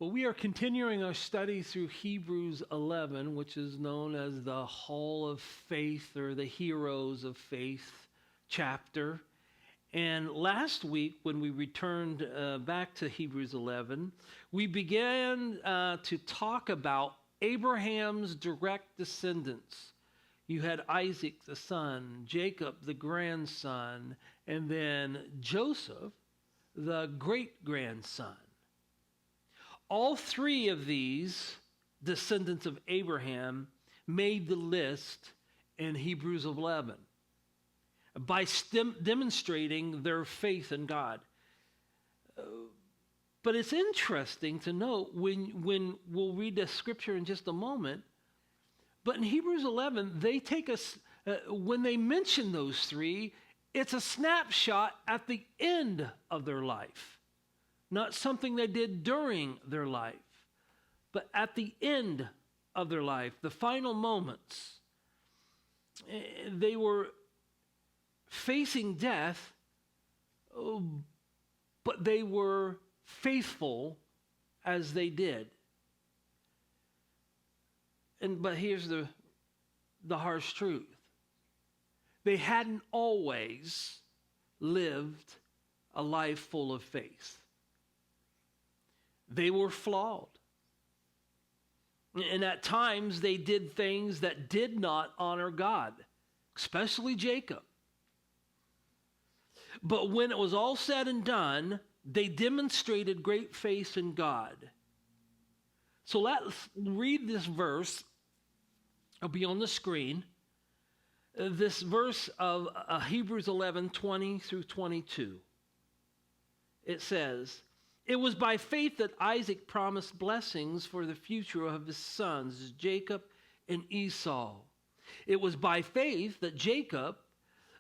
Well, we are continuing our study through Hebrews 11, which is known as the Hall of Faith or the Heroes of Faith chapter. And last week, when we returned back to Hebrews 11, we began to talk about Abraham's direct descendants. You had Isaac the son, Jacob the grandson, and then Joseph the great-grandson. All three of these descendants of Abraham made the list in Hebrews 11 by demonstrating their faith in God. But it's interesting to note when we'll read the scripture in just a moment, but in Hebrews 11, they take us, when they mention those three, it's a snapshot at the end of their life. Not something they did during their life, but at the end of their life, the final moments. They were facing death, but they were faithful as they did. But here's the harsh truth. They hadn't always lived a life full of faith. They were flawed. And at times they did things that did not honor God, especially Jacob. But when it was all said and done, they demonstrated great faith in God. So let's read this verse. It'll be on the screen. This verse of Hebrews 11, 20 through 22. It says, "It was by faith that Isaac promised blessings for the future of his sons, Jacob and Esau. It was by faith that Jacob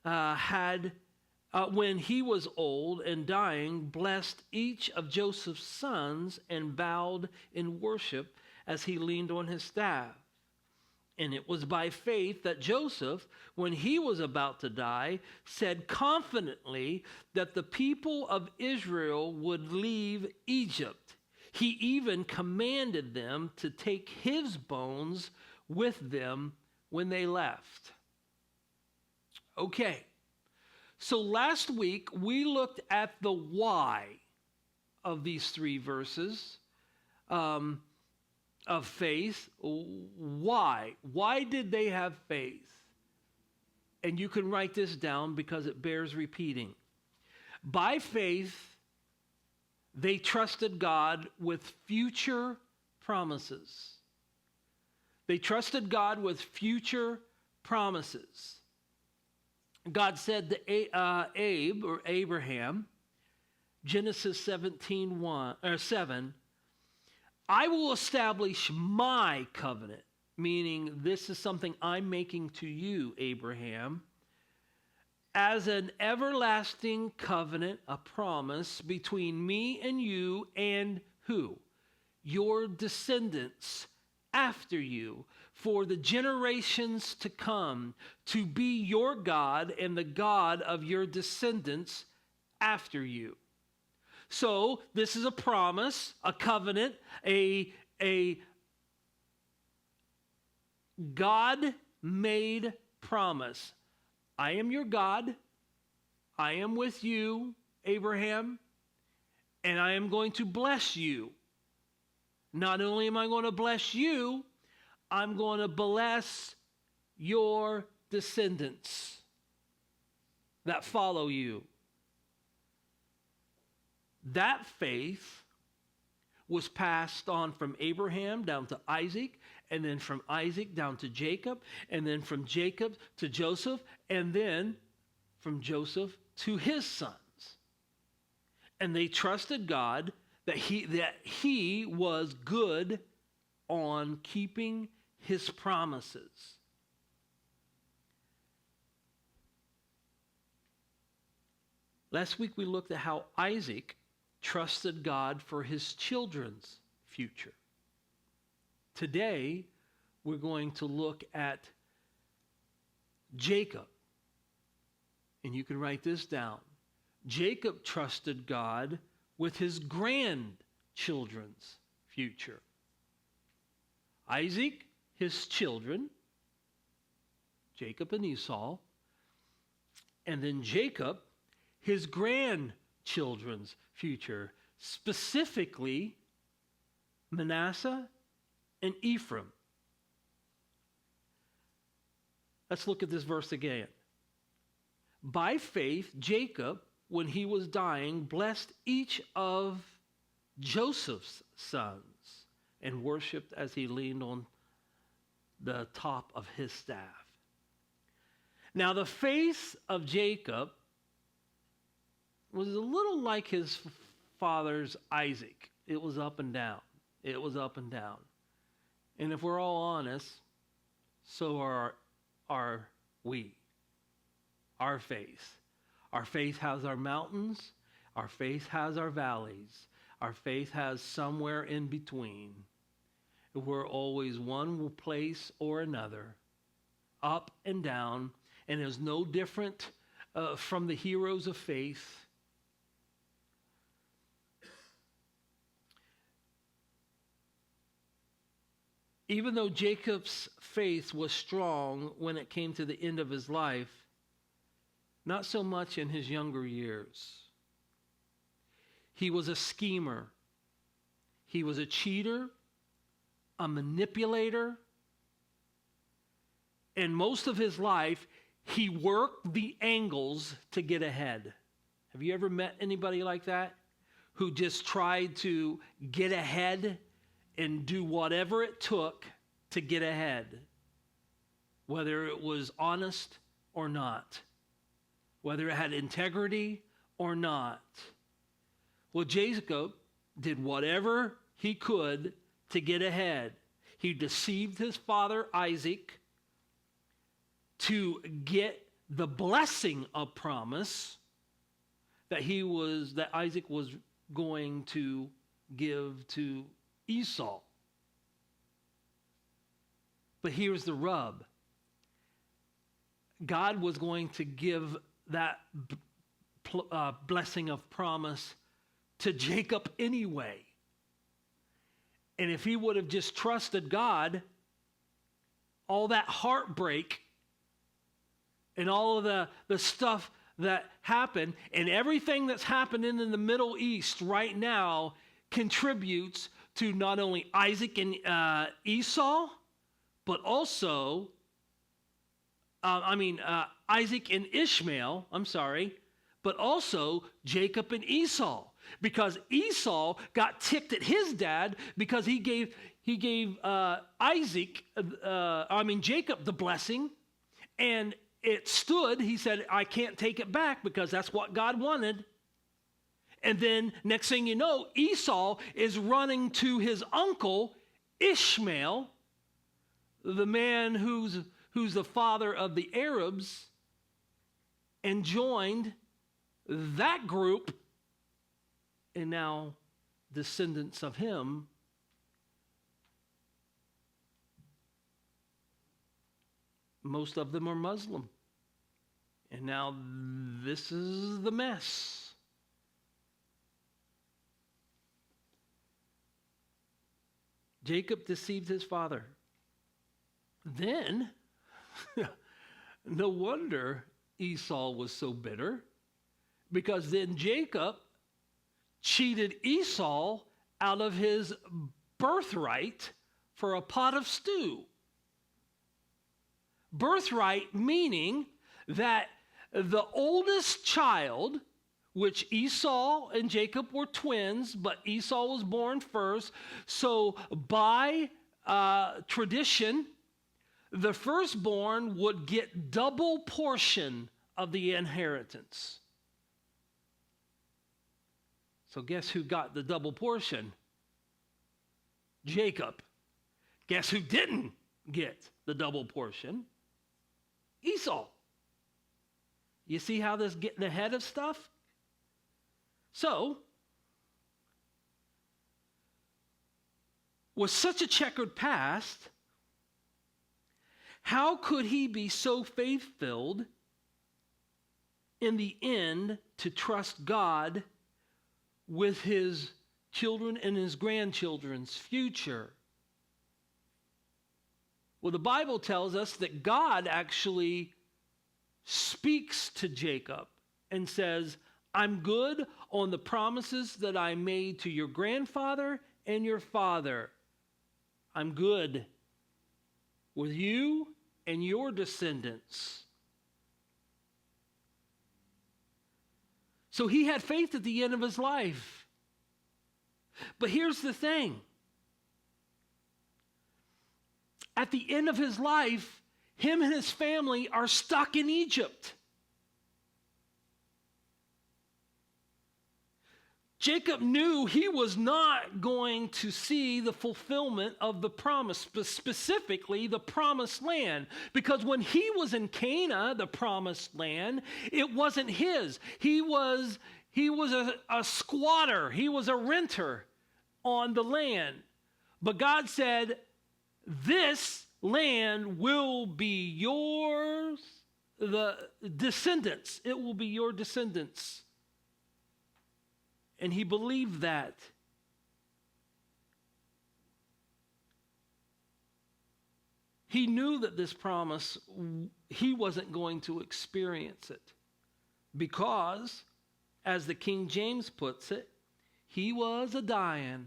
when he was old and dying, blessed each of Joseph's sons and bowed in worship as he leaned on his staff. And it was by faith that Joseph, when he was about to die, said confidently that the people of Israel would leave Egypt. He even commanded them to take his bones with them when they left." Okay, so last week we looked at the why of these three verses of faith. Why? Why did they have faith? And you can write this down because it bears repeating. By faith, they trusted God with future promises. They trusted God with future promises. God said to Abraham, Genesis 7, "I will establish my covenant," meaning this is something I'm making to you, Abraham, "as an everlasting covenant, a promise between me and you and" who? "Your descendants after you, for the generations to come, to be your God and the God of your descendants after you." So this is a promise, a covenant, a God-made promise. I am your God. I am with you, Abraham, and I am going to bless you. Not only am I going to bless you, I'm going to bless your descendants that follow you. That faith was passed on from Abraham down to Isaac, and then from Isaac down to Jacob, and then from Jacob to Joseph, and then from Joseph to his sons. And they trusted God that he was good on keeping his promises. Last week we looked at how Isaac trusted God for his children's future. Today, we're going to look at Jacob. And you can write this down. Jacob trusted God with his grandchildren's future. Isaac, his children, Jacob and Esau, and then Jacob, his grandchildren's future, specifically Manasseh and Ephraim. Let's look at this verse again. By faith, Jacob, when he was dying, blessed each of Joseph's sons and worshiped as he leaned on the top of his staff. Now, the faith of Jacob was a little like his father's Isaac. It was up and down. It was up and down. And if we're all honest, so are we. Our faith. Our faith has our mountains. Our faith has our valleys. Our faith has somewhere in between. We're always one place or another, up and down, and is no different from the heroes of faith. Even though Jacob's faith was strong when it came to the end of his life, not so much in his younger years. He was a schemer. He was a cheater, a manipulator, and most of his life, he worked the angles to get ahead. Have you ever met anybody like that who just tried to get ahead and do whatever it took to get ahead, whether it was honest or not, whether it had integrity or not? Well, Jacob did whatever he could to get ahead. He deceived his father Isaac to get the blessing of promise that Isaac was going to give to Esau. But here's the rub. God was going to give that blessing of promise to Jacob anyway. And if he would have just trusted God, all that heartbreak and all of the stuff that happened and everything that's happening in the Middle East right now contributes to not only Isaac and Esau, but also, Isaac and Ishmael, but also Jacob and Esau. Because Esau got ticked at his dad because he gave Jacob the blessing, and it stood. He said, I can't take it back because that's what God wanted. And then next thing you know, Esau is running to his uncle Ishmael, the man who's the father of the Arabs, and joined that group, and now descendants of him most of them are Muslim. And now this is the mess. Jacob deceived his father. Then, no wonder Esau was so bitter, because then Jacob cheated Esau out of his birthright for a pot of stew. Birthright meaning that the oldest child, which Esau and Jacob were twins, but Esau was born first, so by tradition, the firstborn would get double portion of the inheritance. So guess who got the double portion? Jacob. Guess who didn't get the double portion? Esau. You see how this is getting ahead of stuff? So, with such a checkered past, how could he be so faith-filled in the end to trust God with his children and his grandchildren's future. Well, the Bible tells us that God actually speaks to Jacob and says, I'm good on the promises that I made to your grandfather and your father. I'm good with you and your descendants. So he had faith at the end of his life. But here's the thing. At the end of his life, him and his family are stuck in Egypt. Jacob knew he was not going to see the fulfillment of the promise, specifically the promised land. Because when he was in Canaan, the promised land, it wasn't his. He was a squatter. He was a renter on the land. But God said, this land will be yours, the descendants. It will be your descendants. And he believed that. He knew that this promise, he wasn't going to experience it. Because, as the King James puts it, he was a dying.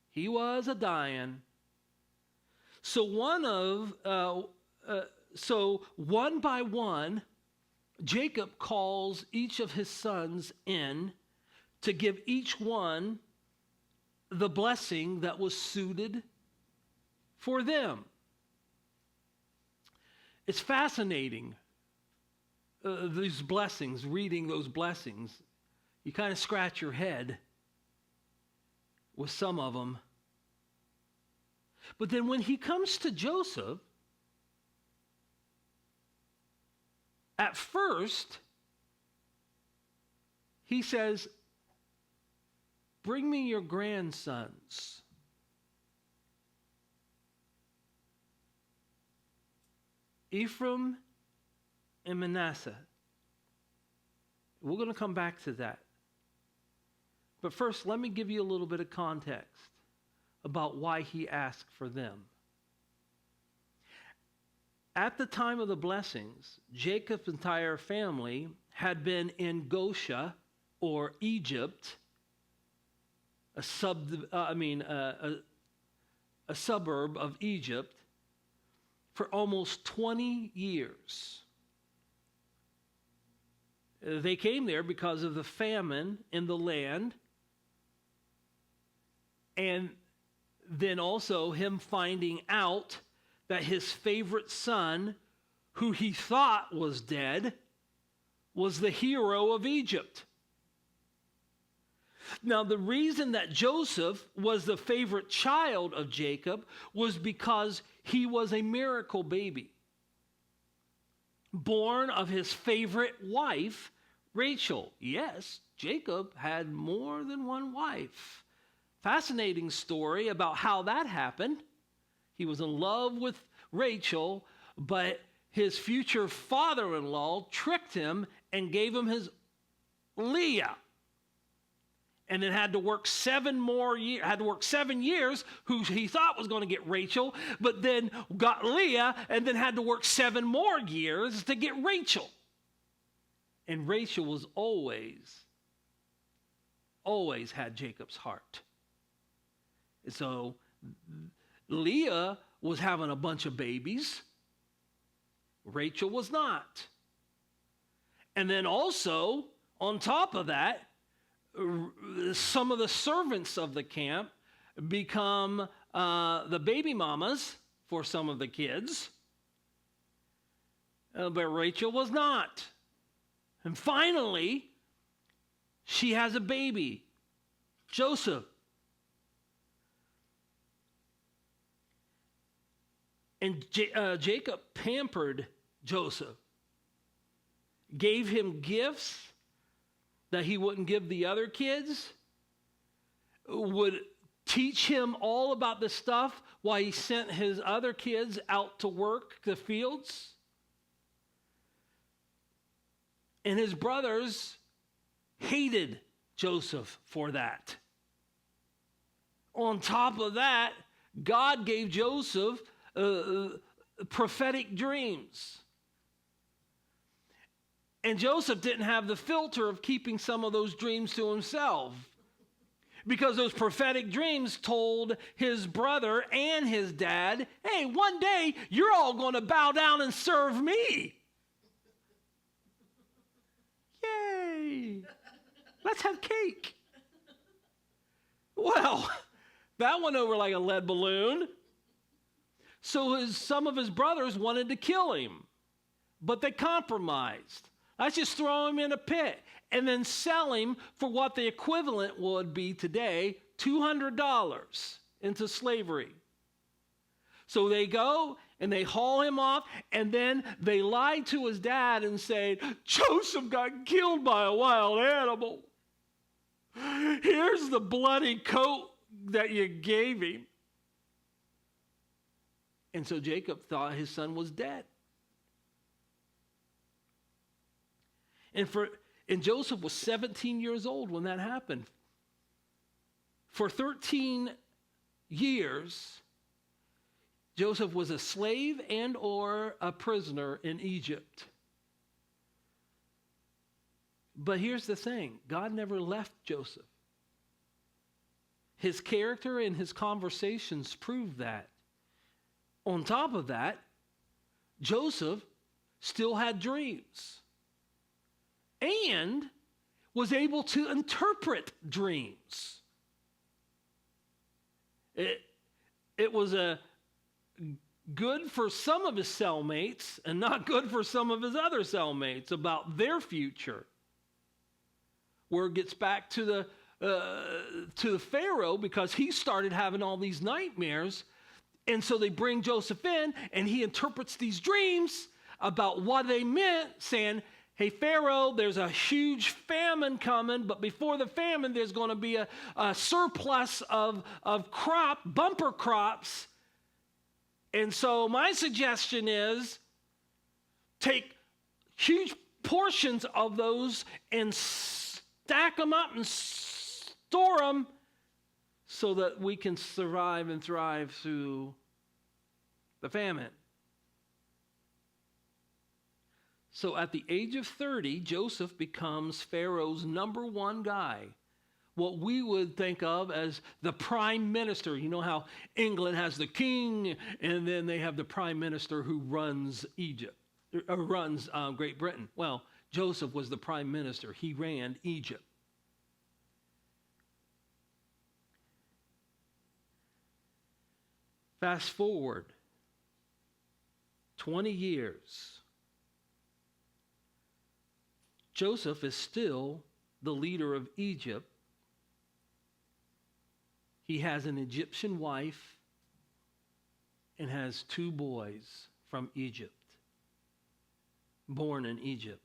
He was a dying. So one by one, Jacob calls each of his sons in to give each one the blessing that was suited for them. It's fascinating, these blessings, reading those blessings. You kind of scratch your head with some of them. But then when he comes to Joseph, at first, he says, bring me your grandsons. Ephraim and Manasseh. We're going to come back to that. But first, let me give you a little bit of context about why he asked for them. At the time of the blessings, Jacob's entire family had been in Goshen, or Egypt, a suburb of Egypt, for almost 20 years. They came there because of the famine in the land, and then also him finding out that his favorite son, who he thought was dead, was the hero of Egypt. Now, the reason that Joseph was the favorite child of Jacob was because he was a miracle baby, born of his favorite wife, Rachel. Yes, Jacob had more than one wife. Fascinating story about how that happened. He was in love with Rachel, but his future father-in-law tricked him and gave him his Leah. And then had to work 7 years, who he thought was going to get Rachel, but then got Leah, and then had to work 7 more years to get Rachel. And Rachel was always had Jacob's heart. And so Leah was having a bunch of babies. Rachel was not. And then also, on top of that, some of the servants of the camp become the baby mamas for some of the kids. But Rachel was not. And finally, she has a baby, Joseph. And Jacob pampered Joseph, gave him gifts that he wouldn't give the other kids, would teach him all about this stuff while he sent his other kids out to work the fields. And his brothers hated Joseph for that. On top of that, God gave Joseph prophetic dreams. And Joseph didn't have the filter of keeping some of those dreams to himself, because those prophetic dreams told his brother and his dad, hey, one day you're all going to bow down and serve me. Yay! Let's have cake. Well, that went over like a lead balloon. So some of his brothers wanted to kill him, but they compromised. Let's just throw him in a pit and then sell him for what the equivalent would be today, $200 into slavery. So they go and they haul him off, and then they lie to his dad and say, Joseph got killed by a wild animal. Here's the bloody coat that you gave him. And so Jacob thought his son was dead. And Joseph was 17 years old when that happened. For 13 years, Joseph was a slave and or a prisoner in Egypt. But here's the thing, God never left Joseph. His character and his conversations prove that. On top of that, Joseph still had dreams and was able to interpret dreams. It was good for some of his cellmates and not good for some of his other cellmates about their future. Where it gets back to the Pharaoh, because he started having all these nightmares. And so they bring Joseph in, and he interprets these dreams about what they meant, saying, hey, Pharaoh, there's a huge famine coming, but before the famine, there's going to be a surplus of bumper crops. And so my suggestion is take huge portions of those and stack them up and store them so that we can survive and thrive through the famine. So at the age of 30, Joseph becomes Pharaoh's number one guy, what we would think of as the prime minister. You know how England has the king, and then they have the prime minister who runs Egypt, or runs Great Britain. Well, Joseph was the prime minister. He ran Egypt. Fast forward 20 years. Joseph is still the leader of Egypt. He has an Egyptian wife and has 2 boys from Egypt, born in Egypt.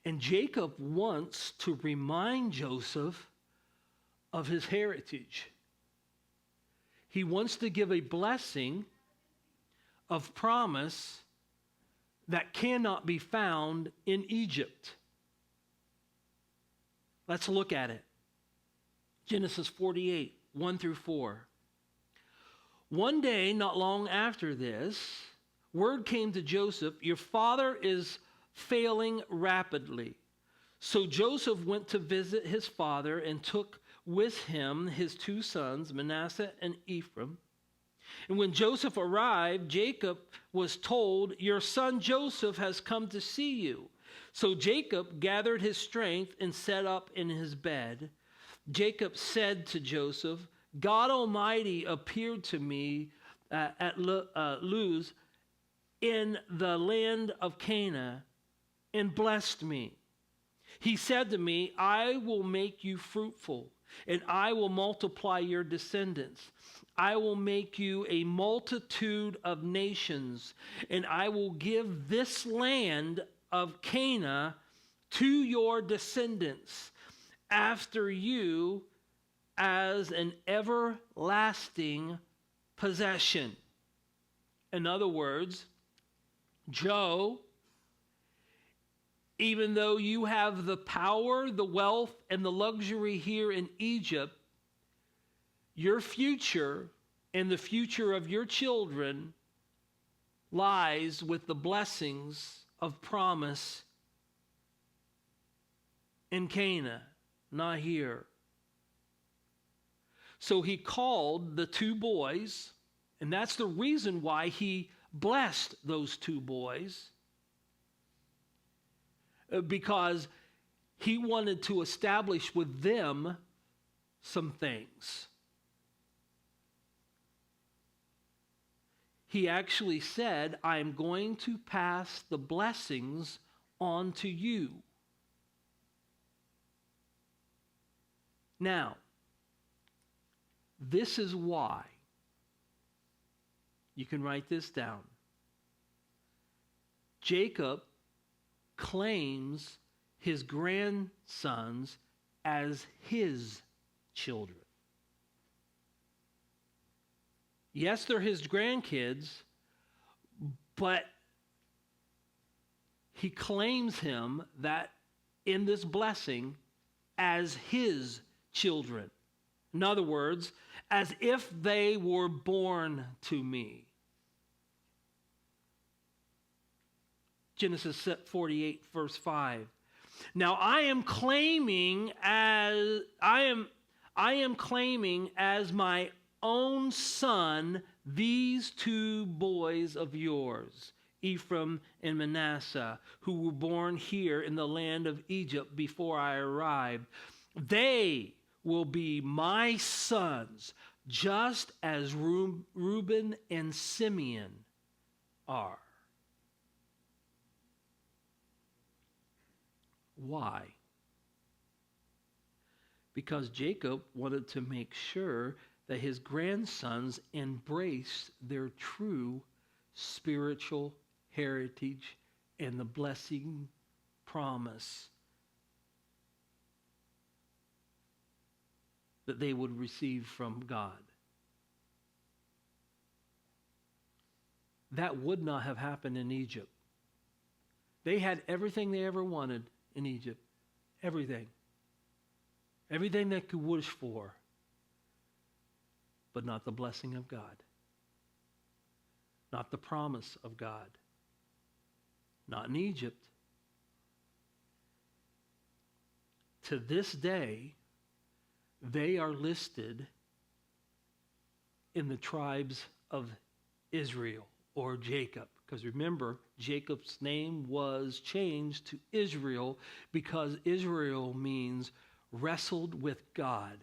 And Jacob wants to remind Joseph of his heritage. He wants to give a blessing of promise that cannot be found in Egypt. Let's look at it. Genesis 48, 1 through 4. One day, not long after this, word came to Joseph, your father is failing rapidly. So Joseph went to visit his father and took with him his 2 sons, Manasseh and Ephraim. And when Joseph arrived, Jacob was told, your son Joseph has come to see you. So Jacob gathered his strength and sat up in his bed. Jacob said to Joseph, God Almighty appeared to me at Luz in the land of Canaan and blessed me. He said to me, I will make you fruitful, and I will multiply your descendants. I will make you a multitude of nations, and I will give this land of Canaan to your descendants after you as an everlasting possession. In other words, Joe even though you have the power, the wealth, and the luxury here in Egypt, your future and the future of your children lies with the blessings of promise in Canaan, not here. So he called the two boys, and that's the reason why he blessed those two boys, because he wanted to establish with them some things. He actually said, I am going to pass the blessings on to you. Now, this is why. You can write this down. Jacob claims his grandsons as his children. Yes, they're his grandkids, but he claims him that in this blessing as his children. In other words, as if they were born to me. Genesis 48, verse 5. Now I am claiming as my own son these two boys of yours, Ephraim and Manasseh, who were born here in the land of Egypt before I arrived. They will be my sons, just as Reuben and Simeon are. Why? Because Jacob wanted to make sure that his grandsons embraced their true spiritual heritage and the blessing promise that they would receive from God. That would not have happened in Egypt. They had everything they ever wanted in Egypt. Everything. Everything they could wish for. But not the blessing of God. Not the promise of God. Not in Egypt. To this day, they are listed in the tribes of Israel or Jacob. Because remember, Jacob's name was changed to Israel because Israel means wrestled with God.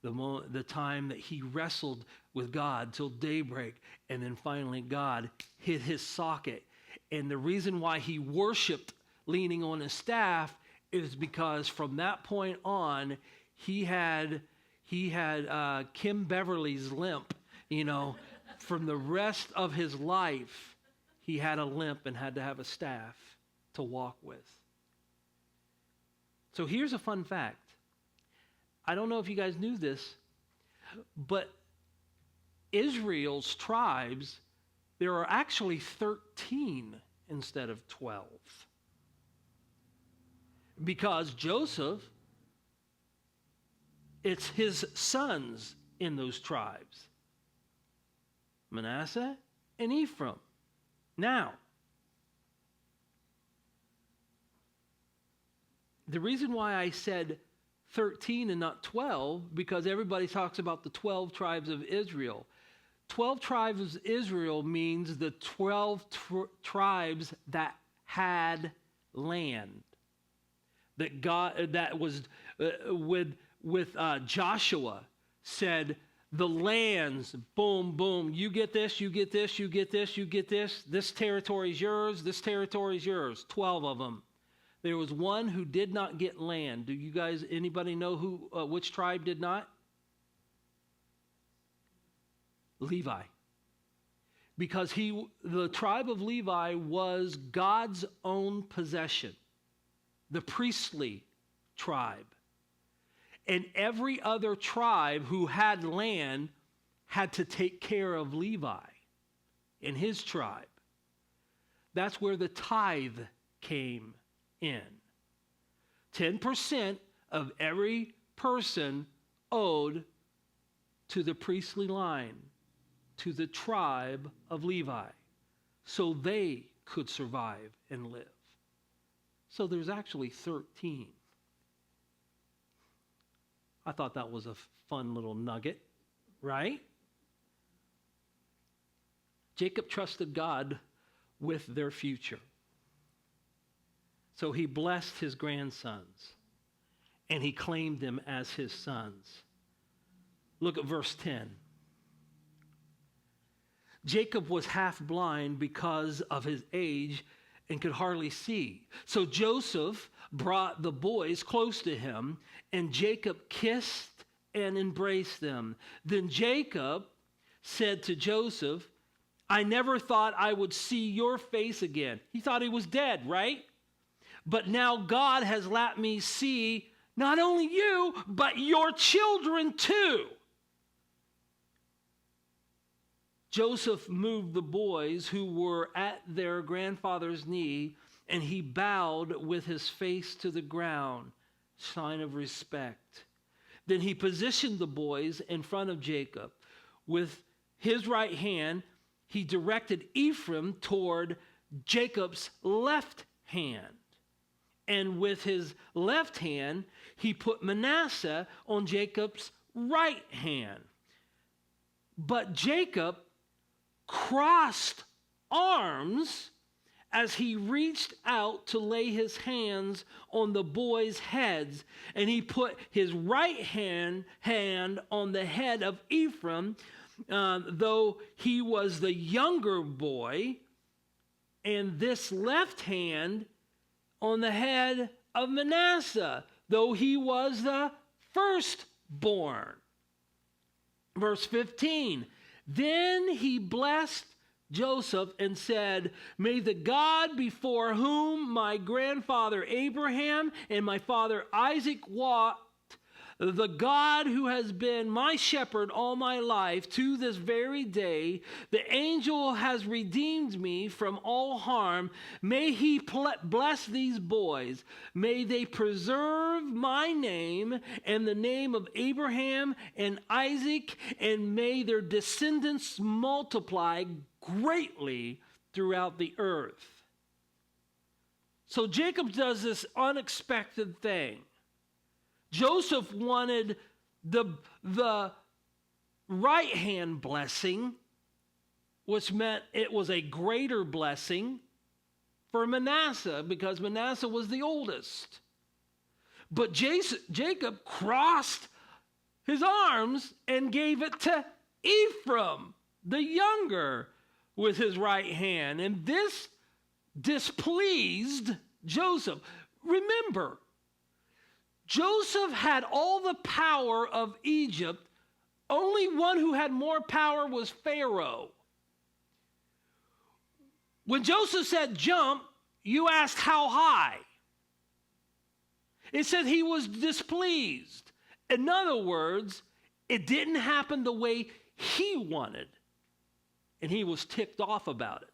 The time that he wrestled with God till daybreak, and then finally God hit his socket. And the reason why he worshiped leaning on his staff is because from that point on, he had Kim Beverly's limp. From the rest of his life, he had a limp and had to have a staff to walk with. So here's a fun fact. I don't know if you guys knew this, but Israel's tribes, there are actually 13 instead of 12. Because Joseph, it's his sons in those tribes. Manasseh and Ephraim. Now, the reason why I said 13 and not 12, because everybody talks about the 12 tribes of Israel. 12 tribes of Israel means the 12 tribes that had land. That God, that was with Joshua said, the lands, boom, boom, you get this, you get this, you get this, you get this. This territory is yours, this territory is yours. 12 of them. There was one who did not get land. Do you guys, anybody know which tribe did not? Levi. Because the tribe of Levi was God's own possession. The priestly tribe. And every other tribe who had land had to take care of Levi in his tribe. That's where the tithe came in. 10% of every person owed to the priestly line, to the tribe of Levi, so they could survive and live. So there's actually 13. I thought that was a fun little nugget, right? Jacob trusted God with their future. So he blessed his grandsons, and he claimed them as his sons. Look at verse 10. Jacob was half blind because of his age and could hardly see. So Joseph brought the boys close to him, and Jacob kissed and embraced them. Then Jacob said to Joseph, I never thought I would see your face again. He thought he was dead, right? But now God has let me see not only you, but your children too. Joseph moved the boys who were at their grandfather's knee, and he bowed with his face to the ground, sign of respect. Then he positioned the boys in front of Jacob. With his right hand, he directed Ephraim toward Jacob's left hand. And with his left hand, he put Manasseh on Jacob's right hand. But Jacob crossed arms as he reached out to lay his hands on the boys' heads, and he put his right hand on the head of Ephraim, though he was the younger boy, and this left hand on the head of Manasseh, though he was the firstborn. Verse 15, then he blessed Joseph and said, may the God before whom my grandfather Abraham and my father Isaac walked, the God who has been my shepherd all my life to this very day, the angel has redeemed me from all harm. May he bless these boys. May they preserve my name and the name of Abraham and Isaac, and may their descendants multiply greatly throughout the earth. So Jacob does this unexpected thing. Joseph wanted the right hand blessing, which meant it was a greater blessing for Manasseh because Manasseh was the oldest. But Jacob crossed his arms and gave it to Ephraim, the younger, with his right hand. And this displeased Joseph. Remember, Joseph had all the power of Egypt. Only one who had more power was Pharaoh. When Joseph said jump, you asked how high. It said he was displeased. In other words, it didn't happen the way he wanted, and he was ticked off about it.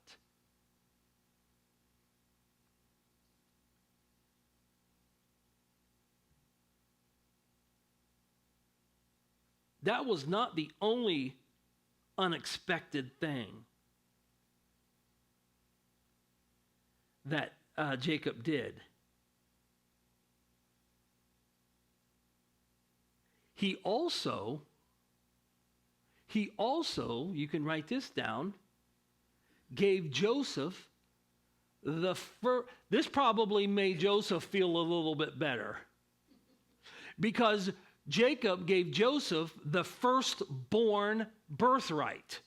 That was not the only unexpected thing that Jacob did. He also, you can write this down, gave Joseph this probably made Joseph feel a little bit better, because Jacob gave Joseph the firstborn birthright.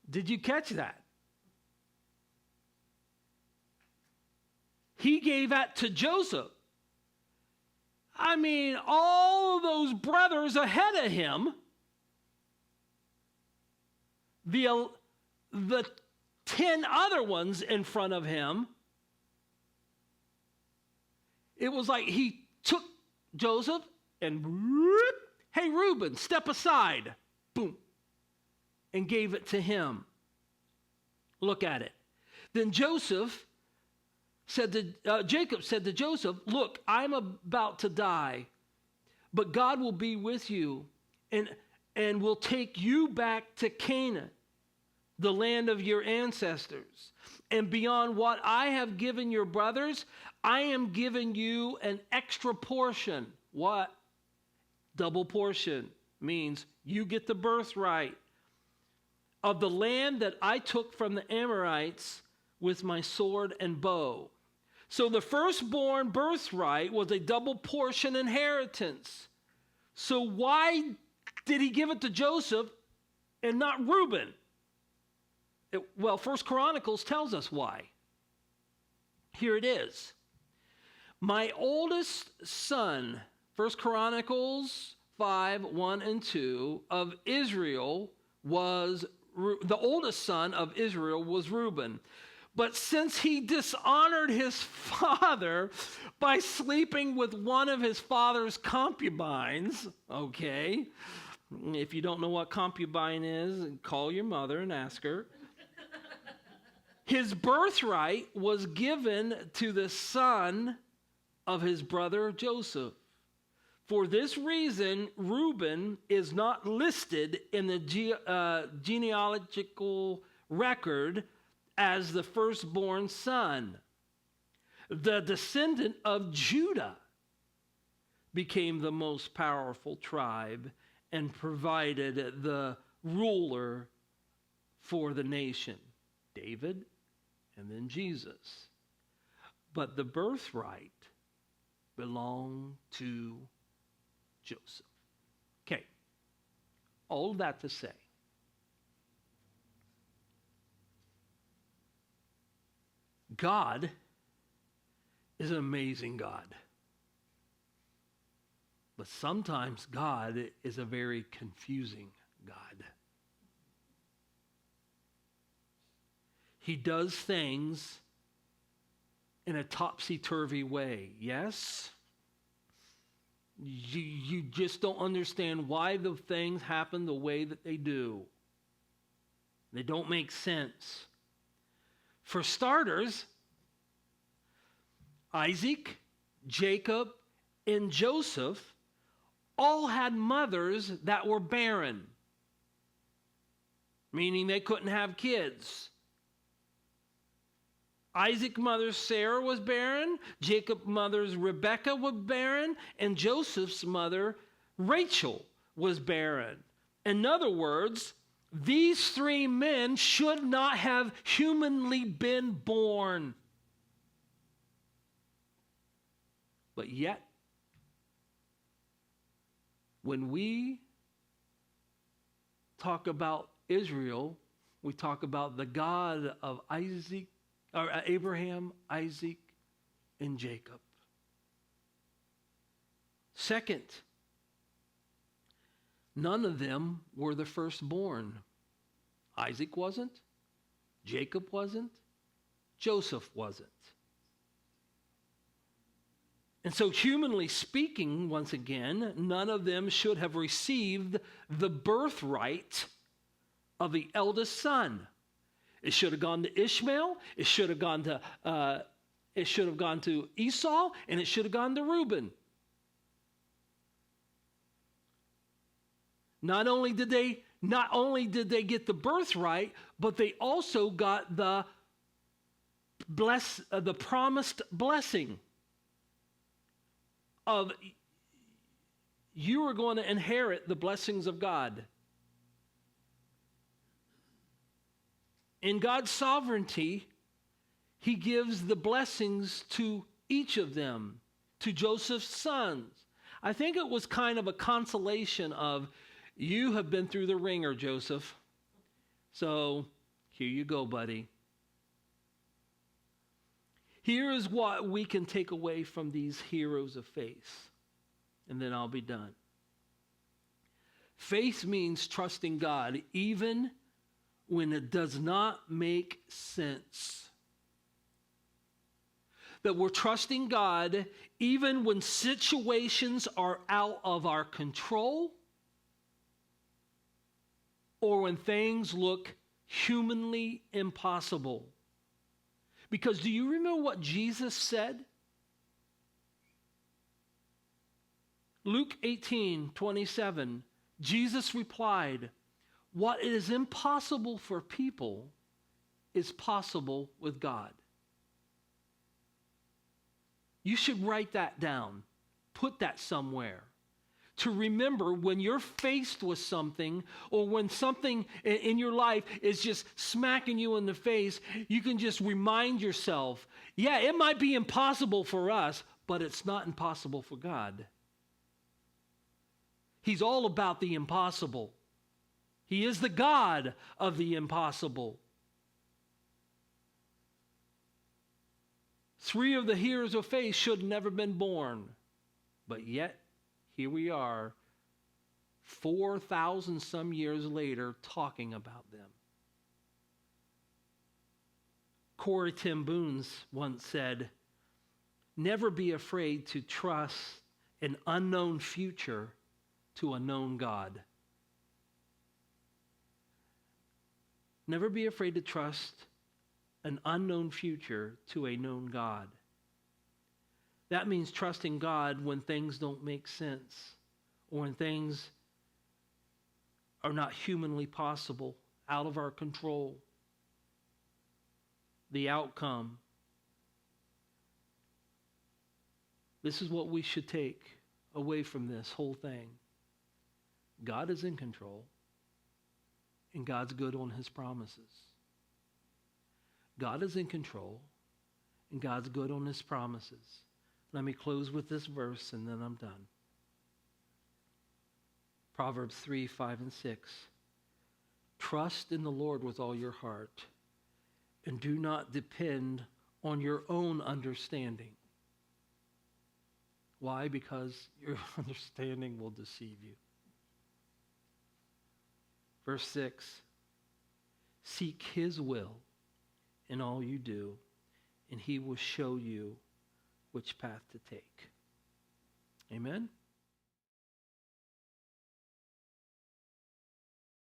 Did you catch that? He gave that to Joseph. I mean, all of those brothers ahead of him, the 10 other ones in front of him, it was like he took Joseph and, hey, Reuben, step aside, boom, and gave it to him. Look at it. Then Jacob said to Joseph, look, I'm about to die, but God will be with you and will take you back to Canaan, the land of your ancestors. And beyond what I have given your brothers, I am giving you an extra portion. What? Double portion means you get the birthright of the land that I took from the Amorites with my sword and bow. So the firstborn birthright was a double portion inheritance. So why did he give it to Joseph and not Reuben? Well, First Chronicles tells us why. Here it is. My oldest son, First Chronicles 5, 1 and 2, of Israel was, the oldest son of Israel was Reuben. But since he dishonored his father by sleeping with one of his father's concubines, okay, if you don't know what concubine is, call your mother and ask her. His birthright was given to the son of his brother Joseph. For this reason, Reuben is not listed in the genealogical record as the firstborn son. The descendant of Judah became the most powerful tribe and provided the ruler for the nation, David and then Jesus. But the birthright belonged to Joseph. Okay, all that to say, God is an amazing God. But sometimes God is a very confusing God. He does things in a topsy-turvy way, yes? You just don't understand why the things happen the way that they do. They don't make sense. For starters, Isaac, Jacob, and Joseph all had mothers that were barren, meaning they couldn't have kids. Isaac's mother Sarah was barren, Jacob's mother Rebekah was barren, and Joseph's mother Rachel was barren. In other words, these three men should not have humanly been born. But yet, when we talk about Israel, we talk about the God of Abraham, Isaac, and Jacob. Second, none of them were the firstborn. Isaac wasn't, Jacob wasn't, Joseph wasn't. And so, humanly speaking, once again, none of them should have received the birthright of the eldest son. It should have gone to Ishmael, it should have gone to Esau, and it should have gone to Reuben. Not only did they get the birthright, but they also got the promised blessing of you are going to inherit the blessings of God. In God's sovereignty, he gives the blessings to each of them, to Joseph's sons. I think it was kind of a consolation of, you have been through the ringer, Joseph. So here you go, buddy. Here is what we can take away from these heroes of faith, and then I'll be done. Faith means trusting God even when it does not make sense. That we're trusting God even when situations are out of our control or when things look humanly impossible. Because do you remember what Jesus said? Luke 18:27, Jesus replied, "What is impossible for people is possible with God." You should write that down. Put that somewhere. To remember when you're faced with something, or when something in your life is just smacking you in the face, you can just remind yourself, yeah, it might be impossible for us, but it's not impossible for God. He's all about the impossible. He is the God of the impossible. 3 of the heroes of faith should have never been born, but yet here we are, 4,000 some years later, talking about them. Corrie ten Boom once said, "Never be afraid to trust an unknown future to a known God." Never be afraid to trust an unknown future to a known God. That means trusting God when things don't make sense, or when things are not humanly possible, out of our control. The outcome. This is what we should take away from this whole thing. God is in control, and God's good on his promises. God is in control, and God's good on his promises. Let me close with this verse, and then I'm done. Proverbs 3:5-6. Trust in the Lord with all your heart, and do not depend on your own understanding. Why? Because your understanding will deceive you. Verse 6. Seek his will in all you do, and he will show you which path to take. Amen?